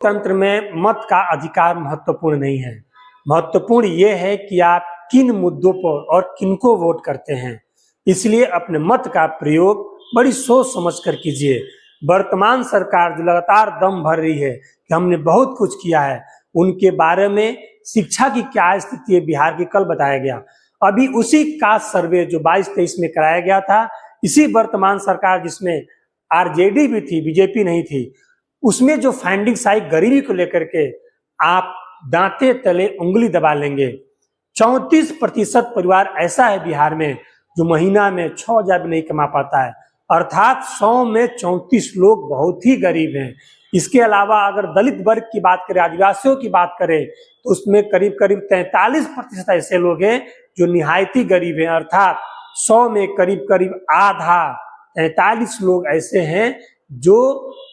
तंत्र में मत का अधिकार महत्वपूर्ण नहीं है। महत्वपूर्ण ये है कि आप किन मुद्दों पर और किनको वोट करते हैं। इसलिए अपने मत का प्रयोग बड़ी सोच समझ कर कीजिए। वर्तमान सरकार जो लगातार दम भर रही है कि हमने बहुत कुछ किया है, उनके बारे में शिक्षा की क्या स्थिति है बिहार की कल बताया गया। अभी उसी का सर्वे जो 22-23 में कराया गया था, इसी वर्तमान सरकार जिसमें आरजेडी भी थी, बीजेपी नहीं थी, उसमें जो फाइंडिंग्स आई गरीबी को लेकर के, आप दांते तले उंगली दबा लेंगे। 34% परिवार ऐसा है बिहार में जो महीना में 6,000 भी नहीं कमा पाता है, अर्थात 100 में 34 लोग बहुत ही गरीब हैं। इसके अलावा अगर दलित वर्ग की बात करें, आदिवासियों की बात करें, तो उसमें करीब करीब 43% ऐसे लोग हैं जो निहायती गरीब हैं, अर्थात 100 में करीब करीब आधा 43 लोग ऐसे हैं जो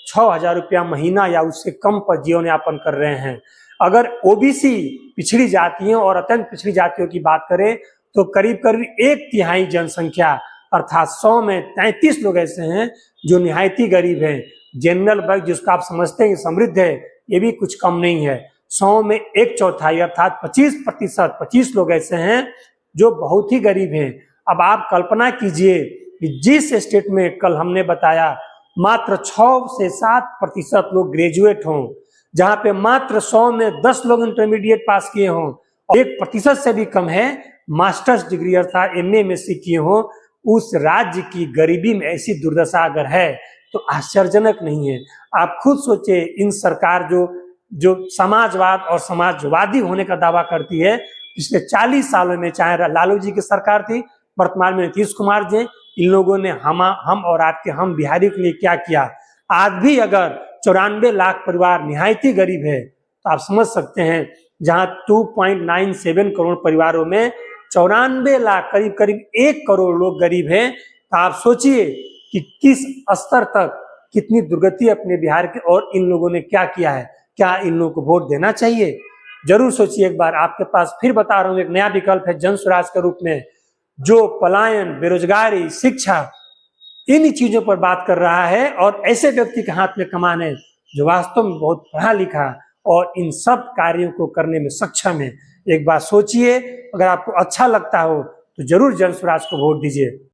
6,000 रुपया महीना या उससे कम पर जीवन यापन कर रहे हैं। अगर ओबीसी पिछड़ी जातियों और अत्यंत पिछड़ी जातियों की बात करें तो करीब करीब 1/3 जनसंख्या अर्थात 100 में 33 लोग ऐसे हैं जो निहायती गरीब हैं। जनरल वर्ग जिसको आप समझते हैं समृद्ध है, ये भी कुछ कम नहीं है। 100 में 1/4 अर्थात 25% 25 लोग ऐसे हैं जो बहुत ही गरीब हैं। अब आप कल्पना कीजिए कि जिस स्टेट में कल हमने बताया मात्र 6 से 7% लोग ग्रेजुएट हों, जहां पे मात्र 100 में 10 लोग इंटरमीडिएट पास किए हों और 1% से भी कम है मास्टर्स डिग्री अर्थात MA MSc किए हों, उस राज्य की गरीबी में ऐसी दुर्दशा अगर है तो आश्चर्यजनक नहीं है। आप खुद सोचिए, इन सरकार जो समाजवाद और समाजवादी होने का दावा करती है, पिछले 40 सालों में चाहे लालू जी की सरकार थी, वर्तमान में नीतीश कुमार जी, इन लोगों ने हम और आपके हम बिहारी के लिए क्या किया। आज भी अगर 94 लाख परिवार निहायती गरीब है तो आप समझ सकते हैं, जहां 2.97 करोड़ परिवारों में 94 लाख करीब करीब 1 करोड़ लोग गरीब हैं, तो आप सोचिए कि किस स्तर तक कितनी दुर्गति अपने बिहार के, और इन लोगों ने क्या किया है। क्या इन लोगों को वोट देना चाहिए? जरूर सोचिए एक बार। आपके पास फिर बता रहा हूं एक नया विकल्प है जन स्वराज के रूप में, जो पलायन, बेरोजगारी, शिक्षा, इन चीजों पर बात कर रहा है और ऐसे व्यक्ति के हाथ में कमान है जो वास्तव में बहुत पढ़ा लिखा और इन सब कार्यों को करने में सक्षम है। एक बार सोचिए, अगर आपको अच्छा लगता हो तो जरूर जन स्वराज को वोट दीजिए।